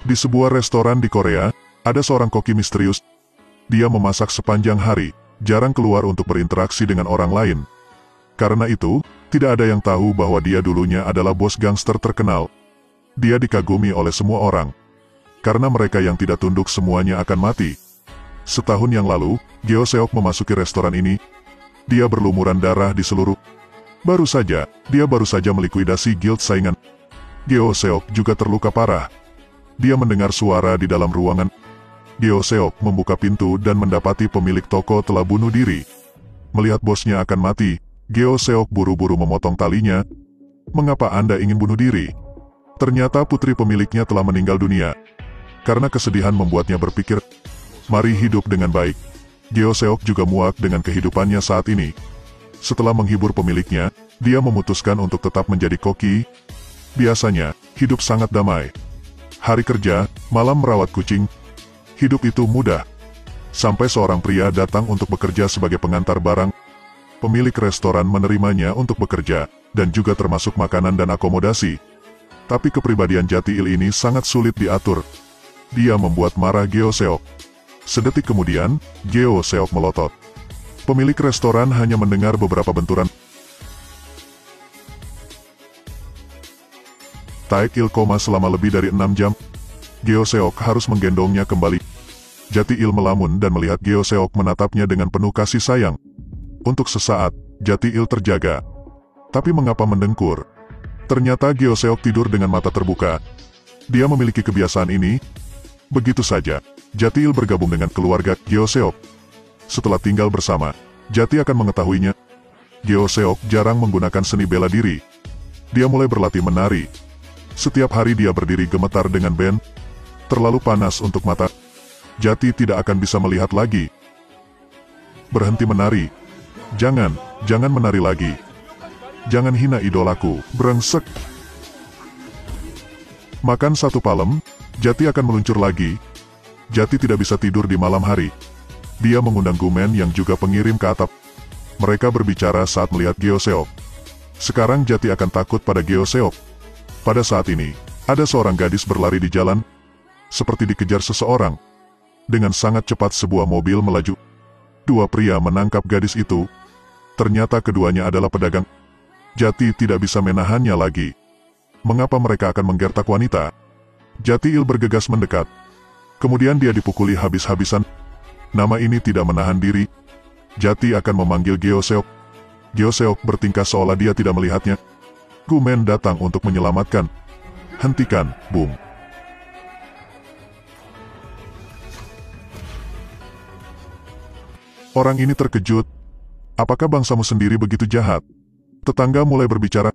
Di sebuah restoran di Korea, ada seorang koki misterius. Dia memasak sepanjang hari, jarang keluar untuk berinteraksi dengan orang lain. Karena itu, tidak ada yang tahu bahwa dia dulunya adalah bos gangster terkenal. Dia dikagumi oleh semua orang. Karena mereka yang tidak tunduk semuanya akan mati. Setahun yang lalu, Geo Seok memasuki restoran ini. Dia berlumuran darah di seluruh. Dia baru saja melikuidasi guild saingan. Geo Seok juga terluka parah. Dia mendengar suara di dalam ruangan. Geo Seok membuka pintu dan mendapati pemilik toko telah bunuh diri. Melihat bosnya akan mati, Geo Seok buru-buru memotong talinya. Mengapa Anda ingin bunuh diri? Ternyata putri pemiliknya telah meninggal dunia. Karena kesedihan membuatnya berpikir, mari hidup dengan baik. Geo Seok juga muak dengan kehidupannya saat ini. Setelah menghibur pemiliknya, dia memutuskan untuk tetap menjadi koki. Biasanya, hidup sangat damai. Hari kerja, malam merawat kucing. Hidup itu mudah. Sampai seorang pria datang untuk bekerja sebagai pengantar barang. Pemilik restoran menerimanya untuk bekerja, dan juga termasuk makanan dan akomodasi. Tapi kepribadian Jati-il ini sangat sulit diatur. Dia membuat marah Geo Seok. Sedetik kemudian, Geo Seok melotot. Pemilik restoran hanya mendengar beberapa benturan. Taek-il koma selama lebih dari 6 jam. Geo Seok harus menggendongnya kembali. Jati-il melamun dan melihat Geo Seok menatapnya dengan penuh kasih sayang. Untuk sesaat, Jati-il terjaga. Tapi mengapa mendengkur? Ternyata Geo Seok tidur dengan mata terbuka. Dia memiliki kebiasaan ini. Begitu saja, Jati-il bergabung dengan keluarga Geo Seok. Setelah tinggal bersama, Jati akan mengetahuinya. Geo Seok jarang menggunakan seni bela diri. Dia mulai berlatih menari. Setiap hari dia berdiri gemetar dengan band. Terlalu panas untuk mata. Jati tidak akan bisa melihat lagi. Berhenti menari. Jangan menari lagi. Jangan hina idolaku, brengsek. Makan satu palem, Jati akan meluncur lagi. Jati tidak bisa tidur di malam hari. Dia mengundang Gumen yang juga pengirim ke atap. Mereka berbicara saat melihat Geo Seok. Sekarang Jati akan takut pada Geo Seok. Pada saat ini, ada seorang gadis berlari di jalan, seperti dikejar seseorang. Dengan sangat cepat sebuah mobil melaju. Dua pria menangkap gadis itu. Ternyata keduanya adalah pedagang. Jati tidak bisa menahannya lagi. Mengapa mereka akan menggertak wanita? Jati-il bergegas mendekat. Kemudian dia dipukuli habis-habisan. Nama ini tidak menahan diri. Jati akan memanggil Geo Seok. Geo Seok bertingkah seolah dia tidak melihatnya. Gumen datang untuk menyelamatkan. Hentikan, boom. Orang ini terkejut. Apakah bangsamu sendiri begitu jahat? Tetangga mulai berbicara.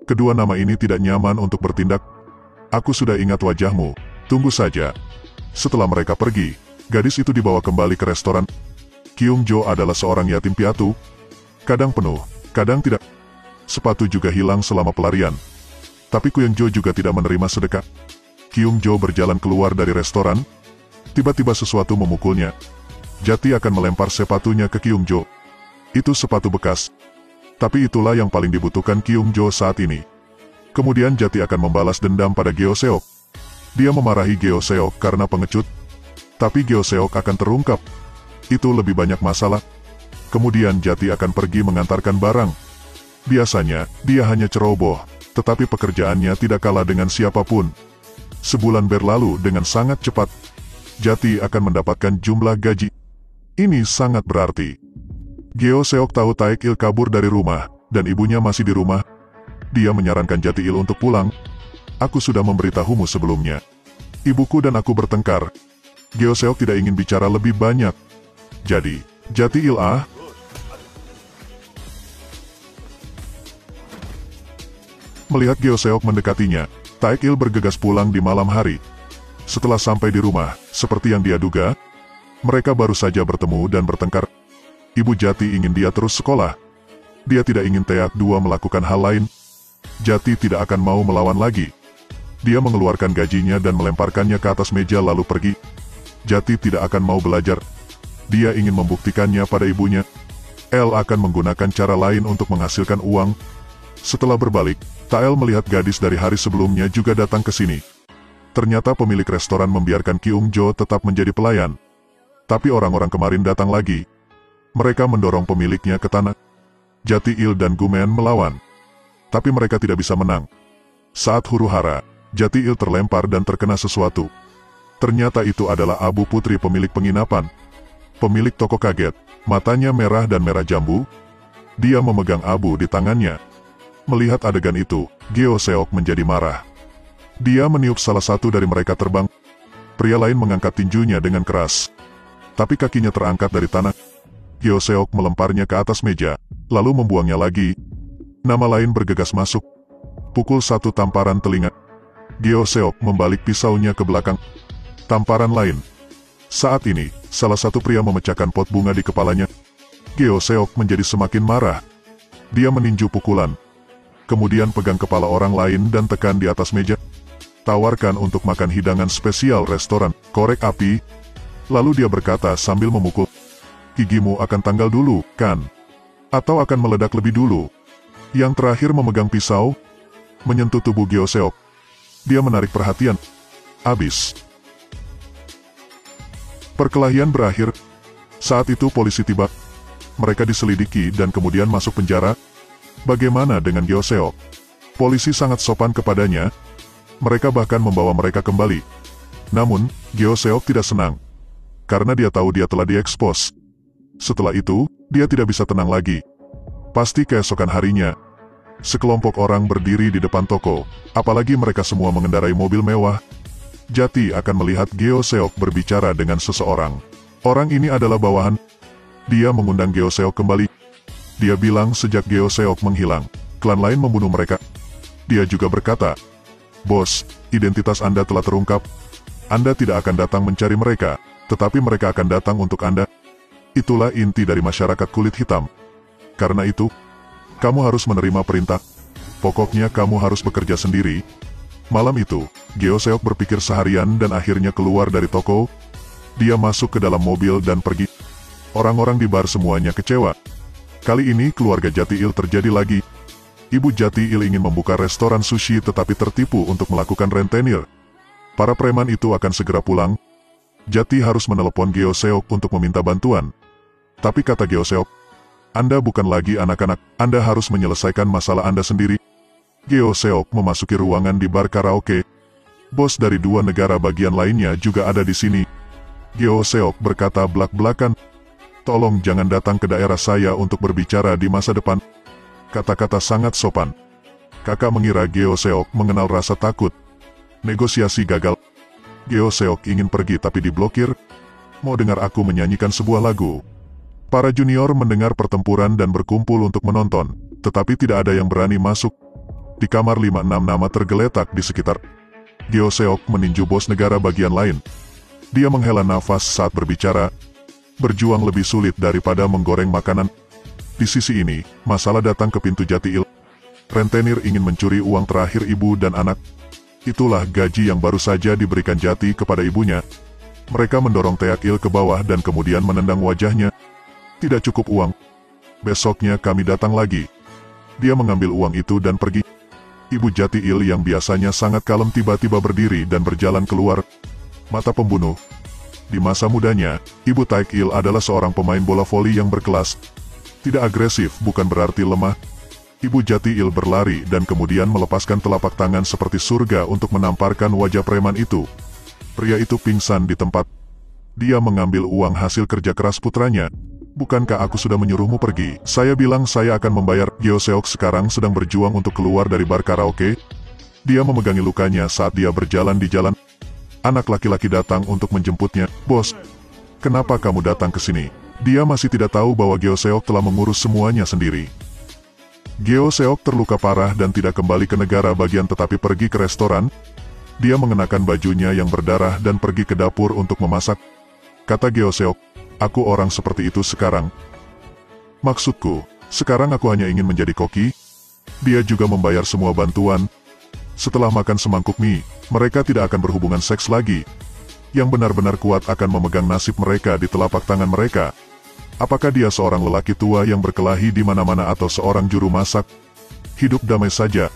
Kedua nama ini tidak nyaman untuk bertindak. Aku sudah ingat wajahmu. Tunggu saja. Setelah mereka pergi, gadis itu dibawa kembali ke restoran. Kyung Jo adalah seorang yatim piatu. Kadang penuh, kadang tidak. Sepatu juga hilang selama pelarian. Tapi Kyung Jo juga tidak menerima sedekah. Kyung Jo berjalan keluar dari restoran. Tiba-tiba sesuatu memukulnya. Jati akan melempar sepatunya ke Kyung Jo. Itu sepatu bekas. Tapi itulah yang paling dibutuhkan Kyung Jo saat ini. Kemudian Jati akan membalas dendam pada Geo Seok. Dia memarahi Geo Seok karena pengecut. Tapi Geo Seok akan terungkap. Itu lebih banyak masalah. Kemudian Jati akan pergi mengantarkan barang. Biasanya, dia hanya ceroboh, tetapi pekerjaannya tidak kalah dengan siapapun. Sebulan berlalu dengan sangat cepat. Jati akan mendapatkan jumlah gaji. Ini sangat berarti. Geo Seok tahu Taek-il kabur dari rumah, dan ibunya masih di rumah. Dia menyarankan Jati-il untuk pulang. Aku sudah memberitahumu sebelumnya. Ibuku dan aku bertengkar. Geo Seok tidak ingin bicara lebih banyak. Jadi, Jati-il Melihat Geo Seok mendekatinya, Taek-il bergegas pulang di malam hari. Setelah sampai di rumah, seperti yang dia duga, mereka baru saja bertemu dan bertengkar. Ibu Jati ingin dia terus sekolah. Dia tidak ingin Taek-2 melakukan hal lain. Jati tidak akan mau melawan lagi. Dia mengeluarkan gajinya dan melemparkannya ke atas meja lalu pergi. Jati tidak akan mau belajar. Dia ingin membuktikannya pada ibunya. El akan menggunakan cara lain untuk menghasilkan uang. Setelah berbalik, Tael melihat gadis dari hari sebelumnya juga datang ke sini. Ternyata pemilik restoran membiarkan Kyung Jo tetap menjadi pelayan. Tapi orang-orang kemarin datang lagi. Mereka mendorong pemiliknya ke tanah. Jati-il dan Gumen melawan. Tapi mereka tidak bisa menang. Saat huru-hara, Jati-il terlempar dan terkena sesuatu. Ternyata itu adalah Abu Putri pemilik penginapan. Pemilik toko kaget, matanya merah dan merah jambu. Dia memegang Abu di tangannya. Melihat adegan itu, Geo Seok menjadi marah. Dia meniup salah satu dari mereka terbang. Pria lain mengangkat tinjunya dengan keras. Tapi kakinya terangkat dari tanah. Geo Seok melemparnya ke atas meja, lalu membuangnya lagi. Nama lain bergegas masuk. Pukul satu tamparan telinga. Geo Seok membalik pisaunya ke belakang. Tamparan lain. Saat ini, salah satu pria memecahkan pot bunga di kepalanya. Geo Seok menjadi semakin marah. Dia meninju pukulan. Kemudian pegang kepala orang lain dan tekan di atas meja. Tawarkan untuk makan hidangan spesial restoran, korek api. Lalu dia berkata sambil memukul. Gigimu akan tanggal dulu, kan? Atau akan meledak lebih dulu? Yang terakhir memegang pisau, menyentuh tubuh Geo Seok. Dia menarik perhatian. Abis. Perkelahian berakhir. Saat itu polisi tiba. Mereka diselidiki dan kemudian masuk penjara. Bagaimana dengan Geo Seok? Polisi sangat sopan kepadanya. Mereka bahkan membawa mereka kembali. Namun, Geo Seok tidak senang. Karena dia tahu dia telah diekspos. Setelah itu, dia tidak bisa tenang lagi. Pasti keesokan harinya, sekelompok orang berdiri di depan toko, apalagi mereka semua mengendarai mobil mewah. Jati akan melihat Geo Seok berbicara dengan seseorang. Orang ini adalah bawahan. Dia mengundang Geo Seok kembali. Dia bilang sejak Geo Seok menghilang, klan lain membunuh mereka. Dia juga berkata, Bos, identitas Anda telah terungkap. Anda tidak akan datang mencari mereka, tetapi mereka akan datang untuk Anda. Itulah inti dari masyarakat kulit hitam. Karena itu, kamu harus menerima perintah. Pokoknya kamu harus bekerja sendiri. Malam itu, Geo Seok berpikir seharian dan akhirnya keluar dari toko. Dia masuk ke dalam mobil dan pergi. Orang-orang di bar semuanya kecewa. Kali ini keluarga Jati-il terjadi lagi. Ibu Jati-il ingin membuka restoran sushi tetapi tertipu untuk melakukan rentenir. Para preman itu akan segera pulang. Jati harus menelepon Geo Seok untuk meminta bantuan. Tapi kata Geo Seok, Anda bukan lagi anak-anak, Anda harus menyelesaikan masalah Anda sendiri. Geo Seok memasuki ruangan di bar karaoke. Bos dari dua negara bagian lainnya juga ada di sini. Geo Seok berkata belak-belakan, tolong jangan datang ke daerah saya untuk berbicara di masa depan. Kata-kata sangat sopan. Kakak mengira Geo Seok mengenal rasa takut. Negosiasi gagal. Geo Seok ingin pergi tapi diblokir. Mau dengar aku menyanyikan sebuah lagu? Para junior mendengar pertempuran dan berkumpul untuk menonton, tetapi tidak ada yang berani masuk. Di kamar 5-6 nama tergeletak di sekitar. Geo Seok meninju bos negara bagian lain. Dia menghela nafas saat berbicara. Berjuang lebih sulit daripada menggoreng makanan. Di sisi ini, masalah datang ke pintu Jati-il. Rentenir ingin mencuri uang terakhir ibu dan anak. Itulah gaji yang baru saja diberikan Jati kepada ibunya. Mereka mendorong Taek-il ke bawah dan kemudian menendang wajahnya. Tidak cukup uang. Besoknya kami datang lagi. Dia mengambil uang itu dan pergi. Ibu Jati-il yang biasanya sangat kalem tiba-tiba berdiri dan berjalan keluar. Mata pembunuh. Di masa mudanya, Ibu Taek-il adalah seorang pemain bola voli yang berkelas. Tidak agresif bukan berarti lemah. Ibu Jati-il berlari dan kemudian melepaskan telapak tangan seperti surga untuk menamparkan wajah preman itu. Pria itu pingsan di tempat. Dia mengambil uang hasil kerja keras putranya. Bukankah aku sudah menyuruhmu pergi? Saya bilang saya akan membayar. Geo Seok sekarang sedang berjuang untuk keluar dari bar karaoke. Dia memegangi lukanya saat dia berjalan di jalan. Anak laki-laki datang untuk menjemputnya. Bos, kenapa kamu datang ke sini? Dia masih tidak tahu bahwa Geo Seok telah mengurus semuanya sendiri. Geo Seok terluka parah dan tidak kembali ke negara bagian tetapi pergi ke restoran. Dia mengenakan bajunya yang berdarah dan pergi ke dapur untuk memasak. Kata Geo Seok, aku orang seperti itu sekarang. Maksudku, sekarang aku hanya ingin menjadi koki. Dia juga membayar semua bantuan. Setelah makan semangkuk mie, mereka tidak akan berhubungan seks lagi. Yang benar-benar kuat akan memegang nasib mereka di telapak tangan mereka. Apakah dia seorang lelaki tua yang berkelahi di mana-mana atau seorang juru masak? Hidup damai saja.